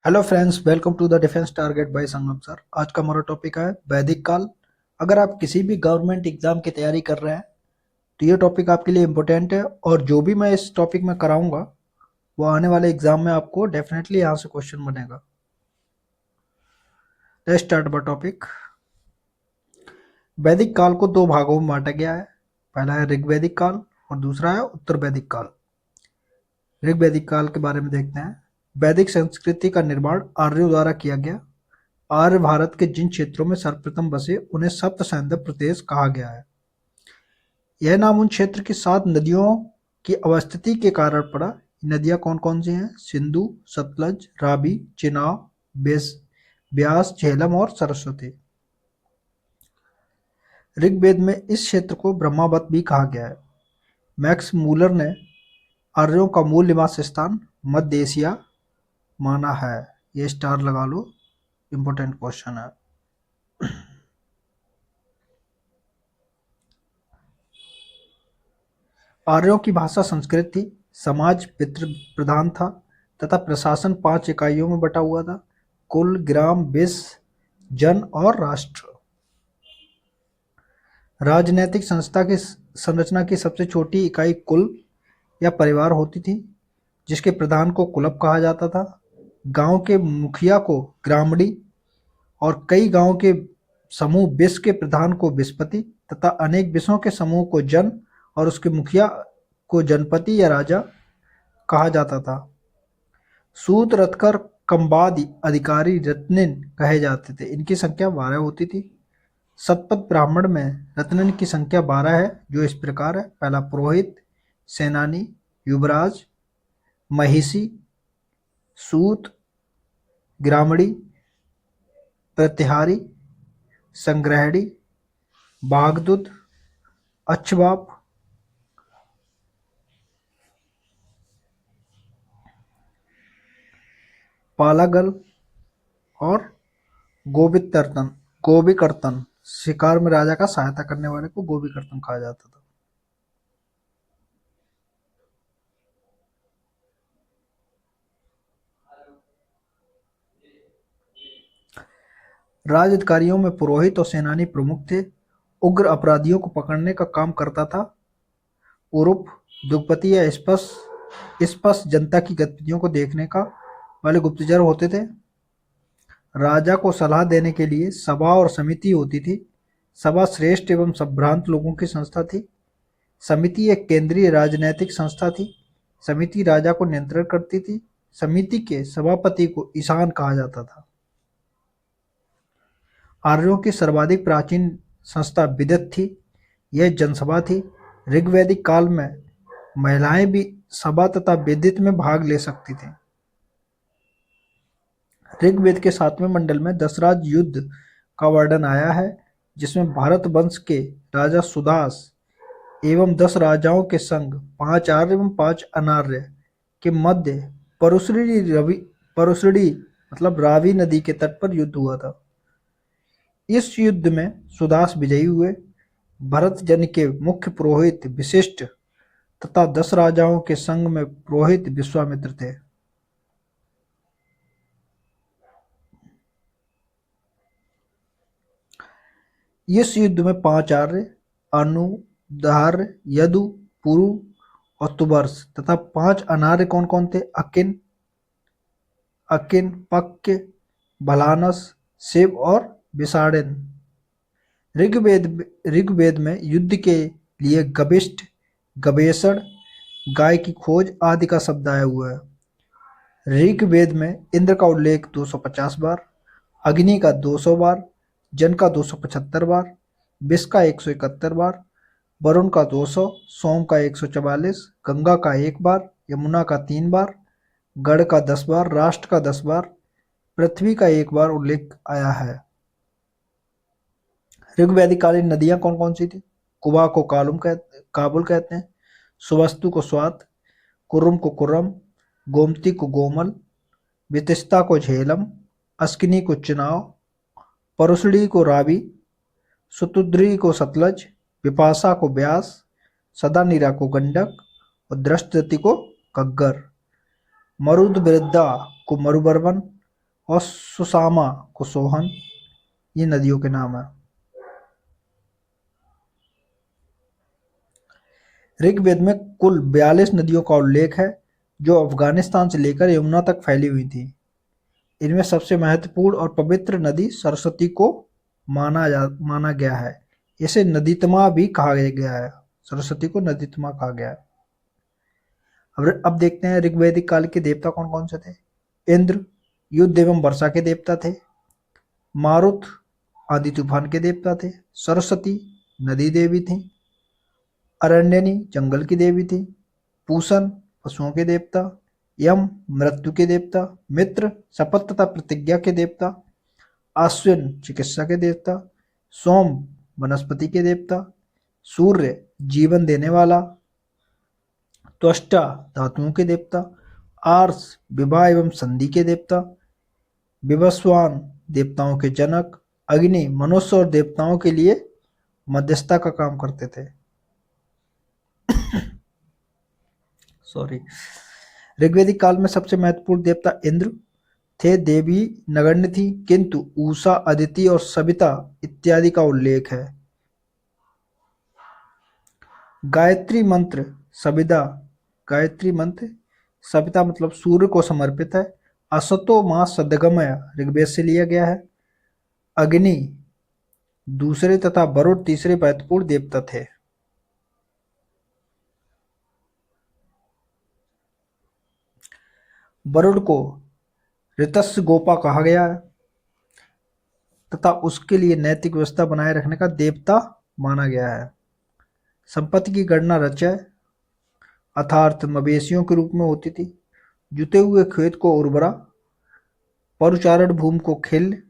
Hello friends, welcome to the defence target by Sangam sir. आज का हमारा टॉपिक है वैदिक काल। अगर आप किसी भी गवर्नमेंट एग्जाम की तैयारी कर रहे हैं तो ये टॉपिक आपके लिए इम्पोर्टेंट है, और जो भी मैं इस टॉपिक में कराऊंगा वो आने वाले एग्जाम में आपको डेफिनेटली यहाँ से क्वेश्चन बनेगा। Let's start our topic. वैदिक काल को दो भागों में बांटा गया है। पहला है ऋग्वैदिक काल और दूसरा है उत्तर वैदिक काल। ऋग्वैदिक काल के बारे में देखते हैं। वैदिक संस्कृति का निर्माण आर्यों द्वारा किया गया। आर्य भारत के जिन क्षेत्रों में सर्वप्रथम बसे उन्हें सप्त सैंधव प्रदेश कहा गया है। यह नाम उन क्षेत्र की 7 नदियों की अवस्थिति के कारण पड़ा। नदियां कौन कौन सी हैं? सिंधु, सतलज, रावी, चिनाब, ब्यास, झेलम और सरस्वती। ऋग्वेद में इस क्षेत्र को ब्रह्मावत भी कहा गया है। मैक्स मूलर ने आर्यों का मूल निवास स्थान मध्य एशिया माना है। ये स्टार लगा लो, इंपॉर्टेंट क्वेश्चन है। आर्यों की भाषा संस्कृत थी। समाज पितृ प्रधान था तथा प्रशासन 5 इकाइयों में बटा हुआ था: कुल, ग्राम, विष, जन और राष्ट्र। राजनैतिक संस्था की संरचना की सबसे छोटी इकाई कुल या परिवार होती थी, जिसके प्रधान को कुलप कहा जाता था। गांव के मुखिया को ग्रामड़ी और कई गांव के समूह विष के प्रधान को विस्पति तथा अनेक विषों के समूह को जन और उसके मुखिया को जनपति या राजा कहा जाता था। सूत, रत्कर, कंबाद अधिकारी रत्निन कहे जाते थे। इनकी संख्या 12 होती थी। शतपथ ब्राह्मण में रत्निन की संख्या 12 है, जो इस प्रकार है। पहला पुरोहित, सेनानी, युवराज, महिषी, सूत, ग्रामणी, प्रतिहारी, संग्रहणी, बागदूत, अच्छबाप, पालागल और गोविकर्तन। गोविकर्तन शिकार में राजा का सहायता करने वाले को गोविकर्तन कहा जाता था। राज अधिकारियों में पुरोहित और सेनानी प्रमुख थे। उग्र अपराधियों को पकड़ने का काम करता था उरुप, दुगपति या स्पष्ट जनता की गतिविधियों को देखने का वाले गुप्तचर होते थे। राजा को सलाह देने के लिए सभा और समिति होती थी। सभा श्रेष्ठ एवं संभ्रांत लोगों की संस्था थी। समिति एक केंद्रीय राजनैतिक संस्था थी। समिति राजा को नियंत्रण करती थी। समिति के सभापति को ईशान कहा जाता था। आर्यों की सर्वाधिक प्राचीन संस्था विदित थी। यह जनसभा थी। ऋग्वैदिक काल में महिलाएं भी सभा तथा विदित में भाग ले सकती थीं। ऋग्वेद के 7वें मंडल में दशराज युद्ध का वर्णन आया है, जिसमें भारत वंश के राजा सुदास एवं 10 राजाओं के संग 5 आर्य एवं 5 अनार्य के मध्य परुसड़ी मतलब रावी नदी के तट पर युद्ध हुआ था। इस युद्ध में सुदास विजयी हुए। भरत जन के मुख्य पुरोहित विशिष्ट तथा 10 राजाओं के संग में पुरोहित विश्वामित्र थे। इस युद्ध में 5 आर्य, अनु, दार्य, यदु, पुरु और तुबर्स तथा 5 अनार्य कौन कौन थे? अकिन, पक्य, बलानस, शिव और विषाणन। ऋग्वेद में युद्ध के लिए गविष्ट, गवेषण, गाय की खोज आदि का शब्द आया हुआ है। ऋग्वेद में इंद्र का उल्लेख 250 बार, अग्नि का 200 बार, जन का 275 बार, विष का 171 बार, वरुण का 200, सोम का 144, गंगा का 1 बार, यमुना का 3 बार, गढ़ का 10 बार, राष्ट्र का 10 बार, पृथ्वी का 1 बार उल्लेख आया है। ऋग्वैदिक कालीन नदियां कौन कौन सी थी? कुबा को काबुल कहते हैं, सुवस्तु को स्वात, कुरुम को कुरम, गोमती को गोमल, वितिस्ता को झेलम, अस्किनी को चिनाव, परुसड़ी को रावी, सुतुद्री को सतलज, विपाशा को ब्यास, सदानीरा को गंडक और दृष्टि को गग्गर, मरुदवृद्धा को मरुबर्मन, और सुसामा को सोहन, ये नदियों के नाम है। ऋग्वेद में कुल 42 नदियों का उल्लेख है जो अफगानिस्तान से लेकर यमुना तक फैली हुई थी। इनमें सबसे महत्वपूर्ण और पवित्र नदी सरस्वती को माना गया है। इसे नदीतमा भी कहा गया है। सरस्वती को नदीतमा कहा गया है। अब देखते हैं ऋग्वैदिक काल के देवता कौन कौन से थे। इंद्र युद्ध एवं वर्षा के देवता थे। मारुत आंधी तूफान के देवता थे। सरस्वती नदी देवी थी। अरण्यनी जंगल की देवी थी। पूसन पशुओं के देवता। यम मृत्यु के देवता। मित्र शपथ तथा प्रतिज्ञा के देवता। अश्विन चिकित्सा के देवता। सोम वनस्पति के देवता। सूर्य जीवन देने वाला। त्वष्टा धातुओं के देवता। आर्स विवाह एवं संधि के देवता। विवस्वान देवताओं के जनक। अग्नि मनुष्य और देवताओं के लिए मध्यस्थता का काम करते थे। सॉरी। ऋग्वैदिक काल में सबसे महत्वपूर्ण देवता इंद्र थे। देवी नगण्य थी, किंतु उषा अदिति और सविता इत्यादि का उल्लेख है। गायत्री मंत्र सविता मतलब सूर्य को समर्पित है। असतो मा सदगमय ऋग्वेद से लिया गया है। अग्नि दूसरे तथा वरुण तीसरे महत्वपूर्ण देवता थे। वरुण को ऋतस्य गोपा कहा गया है तथा उसके लिए नैतिक व्यवस्था बनाए रखने का देवता माना गया है। संपत्ति की गणना रचय अर्थात मवेशियों के रूप में होती थी। जुते हुए खेत को उर्वरा। परुचारण भूमि को खिल।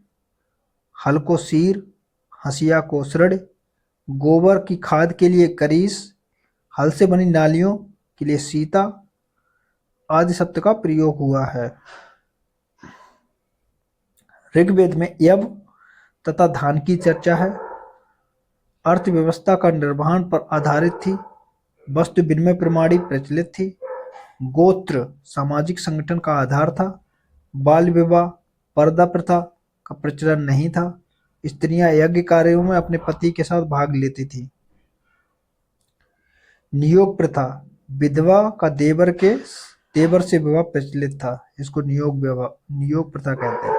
हल को शीर। हंसिया को सृढ़। गोबर की खाद के लिए करीस। हल से बनी नालियों के लिए सीता आदि शब्द का प्रयोग हुआ है। ऋग्वेद में यव तथा धान की चर्चा है। अर्थव्यवस्था का निर्वहन पर आधारित थी। वस्तु विनिमय प्रणाली प्रचलित थी। गोत्र सामाजिक संगठन का आधार था। बाल विवाह पर्दा प्रथा का प्रचलन नहीं था। स्त्रियां यज्ञ कार्यों में अपने पति के साथ भाग लेती थी। नियोग प्रथा विधवा का देवर से विवाह प्रचलित था। इसको नियोग प्रथा कहते हैं।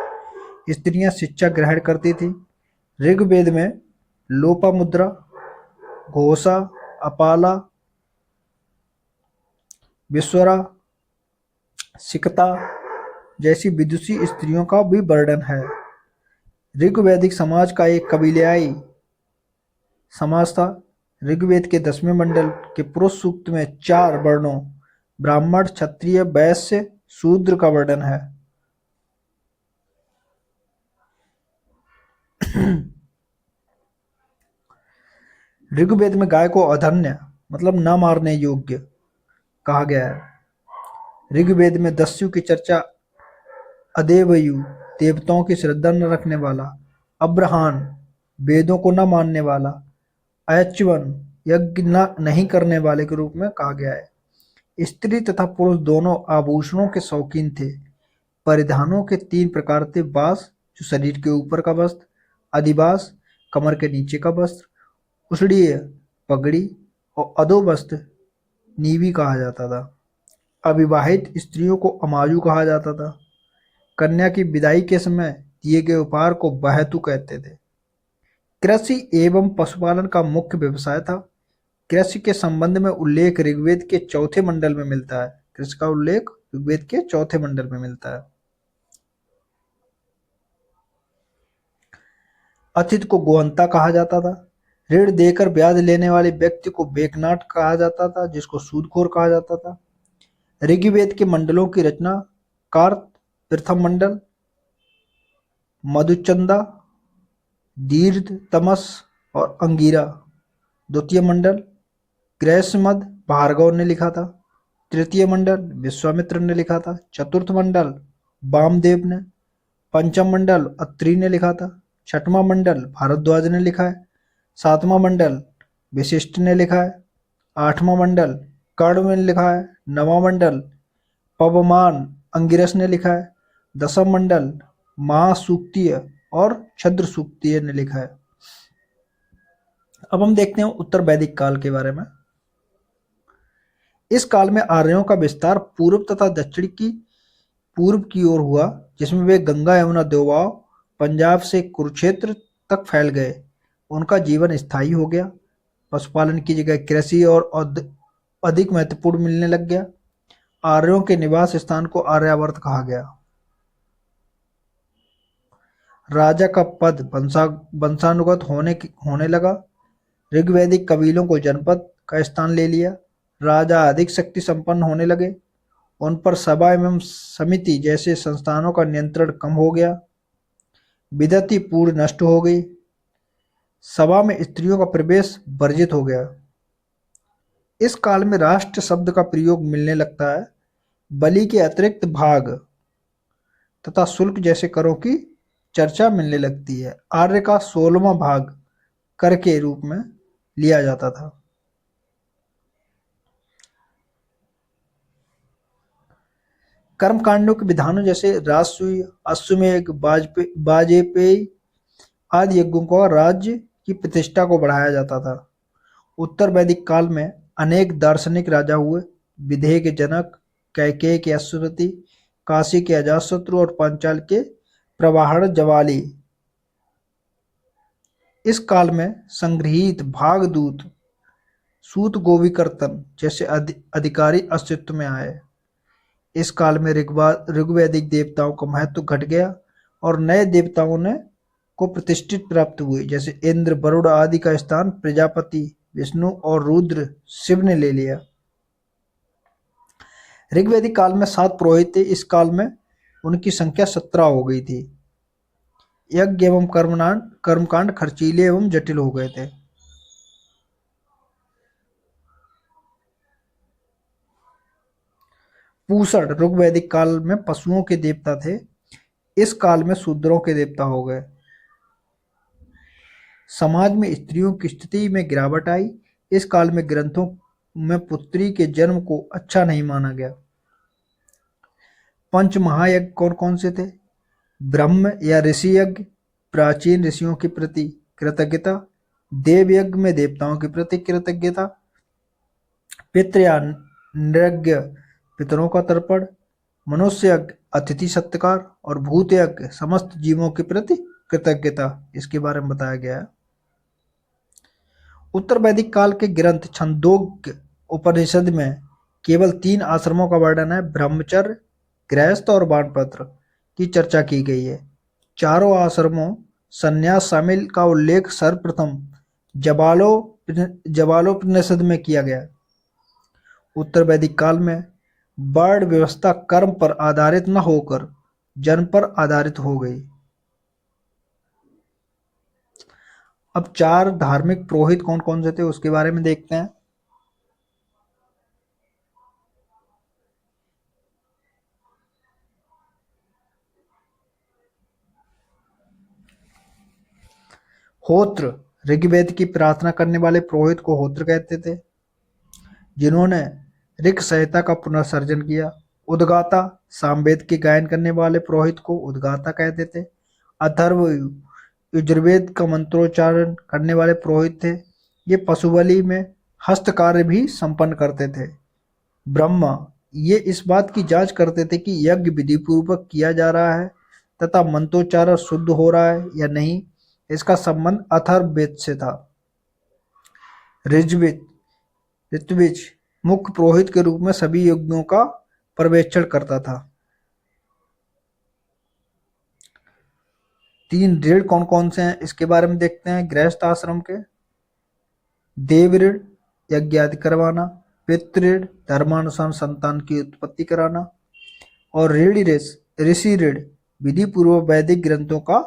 स्त्रियां शिक्षा ग्रहण करती थी। ऋग्वेद में लोपामुद्रा, घोषा, अपाला, विश्वरा, सिकता जैसी विदुषी स्त्रियों का भी वर्णन है। ऋग्वैदिक समाज का एक कबीलाई समाज था। ऋग्वेद के 10वें मंडल के पुरुष सूक्त में 4 वर्णों ब्राह्मण, क्षत्रिय, वैश्य, शूद्र का वर्णन है। ऋग्वेद में गाय को अधन्य मतलब न मारने योग्य कहा गया है। ऋग्वेद में दस्यु की चर्चा अदेवयु देवताओं की श्रद्धा न रखने वाला। अब्रहान वेदों को न मानने वाला। अयच्युवन यज्ञ नहीं करने वाले के रूप में कहा गया है। स्त्री तथा पुरुष दोनों आभूषणों के शौकीन थे। परिधानों के 3 प्रकार थे। बास जो शरीर के ऊपर का वस्त्र। अधिबास कमर के नीचे का वस्त्र। उषडीय पगड़ी और अधोवस्त्र नीवी कहा जाता था। अविवाहित स्त्रियों को अमायु कहा जाता था। कन्या की विदाई के समय दिए गए उपहार को बहतु कहते थे। कृषि एवं पशुपालन का मुख्य व्यवसाय था। कृषि के संबंध में उल्लेख ऋग्वेद के 4थे मंडल में मिलता है। कृषि का उल्लेख ऋग्वेद के 4थे मंडल में मिलता है। अतिथि को गोहंता कहा जाता था। ऋण देकर ब्याज लेने वाले व्यक्ति को बेकनाट कहा जाता था, जिसको सूदखोर कहा जाता था। ऋग्वेद के मंडलों की रचना कार्त प्रथम मंडल, मधुचंदा, दीर्घ तमस और अंगीरा द्वितीय मंडल, ग्रैसमद भार्गव ने लिखा था। तृतीय मंडल विश्वामित्र ने लिखा था। चतुर्थ मंडल वामदेव ने। पंचम मंडल अत्रि ने लिखा था। छठवां मंडल भारद्वाज ने लिखा है। सातवां मंडल विशिष्ट ने लिखा है। आठवां मंडल कर्ण ने लिखा है। नवां मंडल पवमान अंगिरस ने लिखा है। दसम मंडल महासूक्तीय और छद्र सूक्तीय ने लिखा है। अब हम देखते हैं उत्तर वैदिक काल के बारे में। इस काल में आर्यों का विस्तार पूर्व तथा दक्षिण की पूर्व की ओर हुआ, जिसमें वे गंगा यमुना दोआब पंजाब से कुरुक्षेत्र तक फैल गए। उनका जीवन स्थायी हो गया। पशुपालन की जगह कृषि और अधिक महत्वपूर्ण मिलने लग गया। आर्यों के निवास स्थान को आर्यावर्त कहा गया। राजा का पद वंशानुगत होने लगा। ऋग्वैदिक कबीलों को जनपद का स्थान ले लिया। राजा अधिक शक्ति संपन्न होने लगे। उन पर सभा एवं समिति जैसे संस्थानों का नियंत्रण कम हो गया। विद्युत पूर्ण नष्ट हो गई। सभा में स्त्रियों का प्रवेश वर्जित हो गया। इस काल में राष्ट्र शब्द का प्रयोग मिलने लगता है। बलि के अतिरिक्त भाग तथा शुल्क जैसे करों की चर्चा मिलने लगती है। आर्य का 16वां भाग कर के रूप में लिया जाता था। कर्मकांडों के विधानों जैसे राजसूय, अश्वमेध, वाजपेयी आदि यज्ञों को राज्य की प्रतिष्ठा को बढ़ाया जाता था। उत्तर वैदिक काल में अनेक दार्शनिक राजा हुए। विदेह के जनक, कैकेय के अश्वपति, काशी के अजातशत्रु और पांचाल के प्रवाहण जवाली। इस काल में संग्रहित भागदूत, सूत गोविकर्तन जैसे अधिकारी अस्तित्व में आए। इस काल में ऋग्वैदिक देवताओं का महत्व घट गया और नए देवताओं ने को प्रतिष्ठित प्राप्त हुए, जैसे इंद्र, वरुण आदि का स्थान प्रजापति, विष्णु और रुद्र, शिव ने ले लिया। ऋग्वैदिक काल में 7 पुरोहित थे। इस काल में उनकी संख्या 17 हो गई थी। यज्ञ एवं कर्मकांड खर्चीले एवं जटिल हो गए थे। पूषण ऋग्वैदिक काल में पशुओं के देवता थे। इस काल में शूद्रों के देवता हो गए। समाज में स्त्रियों की स्थिति में गिरावट आई। इस काल में ग्रंथों में पुत्री के जन्म को अच्छा नहीं माना गया। पंच महायज्ञ कौन कौन से थे? ब्रह्म या ऋषि यज्ञ, प्राचीन ऋषियों के प्रति कृतज्ञता। देव यज्ञ में देवताओं के प्रति कृतज्ञता। पितृ या नृज्ञ, पितरों का तर्पण। मनुष्य यज्ञ, अतिथि सत्कार। और भूत यज्ञ, समस्त जीवों के प्रति कृतज्ञता। इसके बारे में बताया गया है। उत्तर वैदिक काल के ग्रंथ छंदोग्य उपनिषद में केवल 3 आश्रमों का वर्णन है। ब्रह्मचर्य, गृहस्थ और वानप्रस्थ की चर्चा की गई है। चारों आश्रमों संन्यास शामिल का उल्लेख सर्वप्रथम जबालोपनिषद में किया गया। उत्तर वैदिक काल में वर्ण व्यवस्था कर्म पर आधारित न होकर जन्म पर आधारित हो गई। अब 4 धार्मिक पुरोहित कौन कौन से थे उसके बारे में देखते हैं। होत्र ऋग्वेद की प्रार्थना करने वाले पुरोहित को होत्र कहते थे, जिन्होंने ऋग संहिता का पुनर्सर्जन किया। उद्गाता सामवेद के गायन करने वाले पुरोहित को उद्गाता कहते थे। अथर्व यजुर्वेद का मंत्रोच्चारण करने वाले पुरोहित थे। ये पशुबलि में हस्त कार्य भी संपन्न करते थे। ब्रह्मा ये इस बात की जांच करते थे कि यज्ञ विधि पूर्वक किया जा रहा है तथा मंत्रोच्चारण शुद्ध हो रहा है या नहीं। इसका संबंध अथर्ववेद से था। ऋत्विज मुख्य पुरोहित के रूप में सभी यज्ञों का पर्यवेक्षण करता था। 3 ऋण कौन कौन से हैं इसके बारे में देखते हैं। गृहस्थ आश्रम के देव ऋण, यज्ञ आदि करवाना। पितृ धर्मानुसार संतान की उत्पत्ति कराना। और ऋषि ऋण, विधि पूर्वक वैदिक ग्रंथों का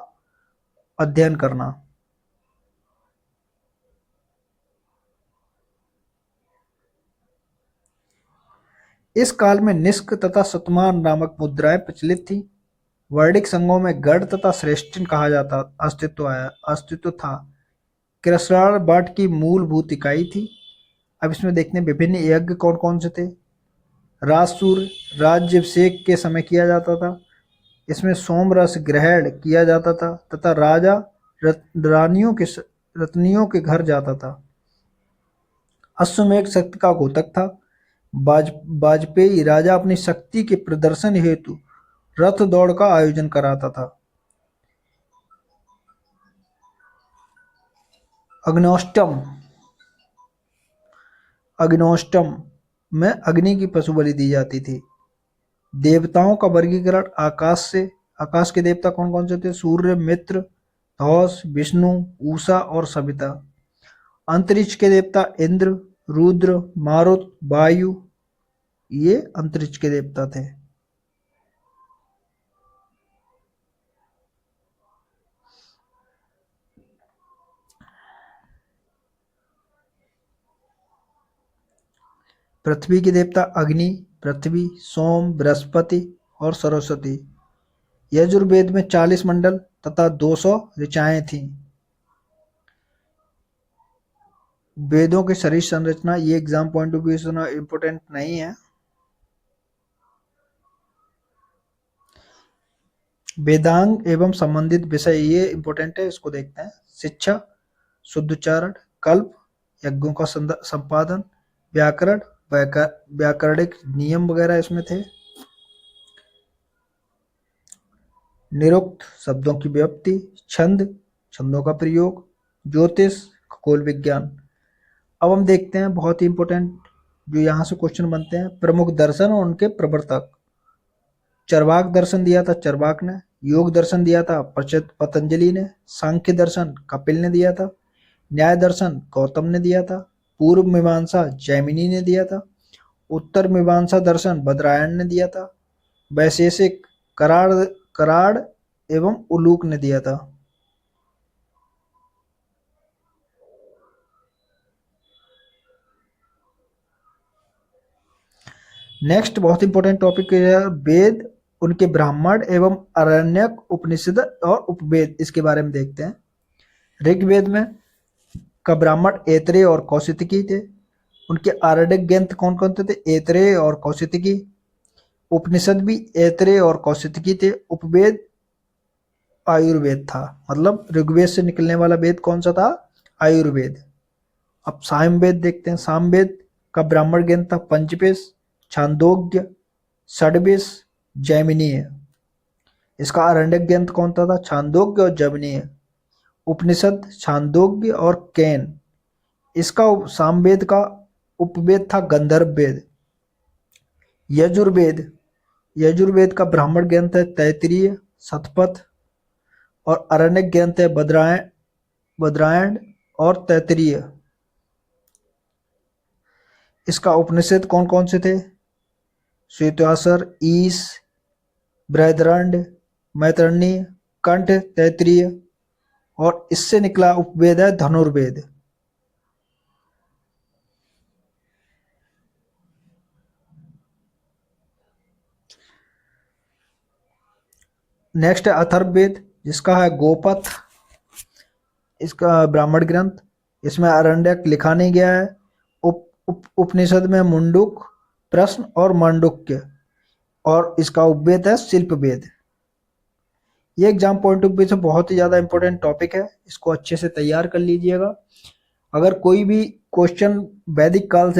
अध्ययन करना। इस काल में निष्क तथा शतमान नामक मुद्राएं प्रचलित थी। वैदिक संघों में गढ़ तथा श्रेष्ठिन कहा जाता अस्तित्व था। कृष्णार बाट की मूलभूत इकाई थी। अब इसमें देखते हैं विभिन्न यज्ञ कौन कौन से थे। राजसूय राज्याभिषेक के समय किया जाता था। इसमें सोम रस ग्रहण किया जाता था तथा राजा रत्नियों के घर जाता था। अश्वमेध शक्ति का घोतक था। वाजपेयी राजा अपनी शक्ति के प्रदर्शन हेतु रथ दौड़ का आयोजन कराता था। अग्नोष्टम अग्नोष्टम में अग्नि की पशु बलि दी जाती थी। देवताओं का वर्गीकरण आकाश के देवता कौन कौन से थे? सूर्य, मित्र, धौस, विष्णु, उषा और सविता। अंतरिक्ष के देवता इंद्र, रुद्र, मारुत, वायु, ये अंतरिक्ष के देवता थे। पृथ्वी के देवता अग्नि, पृथ्वी, सोम, बृहस्पति और सरस्वती। यजुर्वेद में 40 मंडल तथा 200 ऋचाएं थीं। वेदों की शरीर संरचना, ये एग्जाम पॉइंट ऑफ व्यू से इंपोर्टेंट नहीं है। वेदांग एवं संबंधित विषय, ये इंपोर्टेंट है, इसको देखते हैं। शिक्षा, शुद्धोच्चारण, कल्प, यज्ञों का संपादन, व्याकरण, व्याकरणिक नियम वगैरह इसमें थे। निरुक्त, शब्दों की व्युत्पत्ति, छंद, छंदों का प्रयोग, ज्योतिष, खगोल विज्ञान। अब हम देखते हैं बहुत ही इंपॉर्टेंट जो यहाँ से क्वेश्चन बनते हैं, प्रमुख दर्शन और उनके प्रवर्तक। चरवाक दर्शन दिया था चरवाक ने, योग दर्शन दिया था पतंजलि ने, सांख्य दर्शन कपिल ने दिया था, न्याय दर्शन गौतम ने दिया था, पूर्व मीमांसा जैमिनी ने दिया था, उत्तर मीमांसा दर्शन बदरायण ने दिया था, वैशेषिक कराड़ एवं उलूक ने दिया था। नेक्स्ट बहुत इंपॉर्टेंट टॉपिक है वेद, उनके ब्राह्मण एवं आरण्यक, उपनिषद और उपवेद, इसके बारे में देखते हैं। ऋग्वेद में का ब्राह्मण ऐतरेय और कौशितकी थे। उनके आरण्यक ग्रंथ कौन कौन थे? ऐतरेय और कौशितकी। उपनिषद भी ऐतरेय और कौशितकी थे। उपवेद आयुर्वेद था, मतलब ऋग्वेद से निकलने वाला वेद कौन सा था? आयुर्वेद। अब सामवेद देखते हैं। सामवेद का ब्राह्मण ग्रंथ था पंचपेश, छांदोग्य, षड्वेश, जैमिनीय। इसका आरण्यक ग्रंथ कौन सा था? छांदोग्य और जैमिनीय। उपनिषद छांदोग्य और केन। इसका सामवेद का उपवेद था गंधर्व वेद। यजुर्वेद का ब्राह्मण ग्रंथ है तैत्तिरीय, शतपथ और आरण्यक ग्रंथ है बद्रायण और तैत्तिरीय। इसका उपनिषद कौन कौन से थे? श्वेतव्यासर, ईश, बृहदारण्य, मैत्रेयी, कंठ, तैत्तिरीय। और इससे निकला उपवेद है धनुर्वेद। नेक्स्ट है अथर्ववेद, जिसका है गोपथ, इसका ब्राह्मण ग्रंथ। इसमें आरण्यक लिखा नहीं गया है। उपनिषद में मुंडुक, प्रश्न और मांडुक्य। और इसका उपवेद है शिल्पवेद। ये एग्जाम पॉइंट ऑफ व्यू से बहुत ही ज़्यादा इंपॉर्टेंट टॉपिक है, इसको अच्छे से तैयार कर लीजिएगा। अगर कोई भी क्वेश्चन वैदिक काल से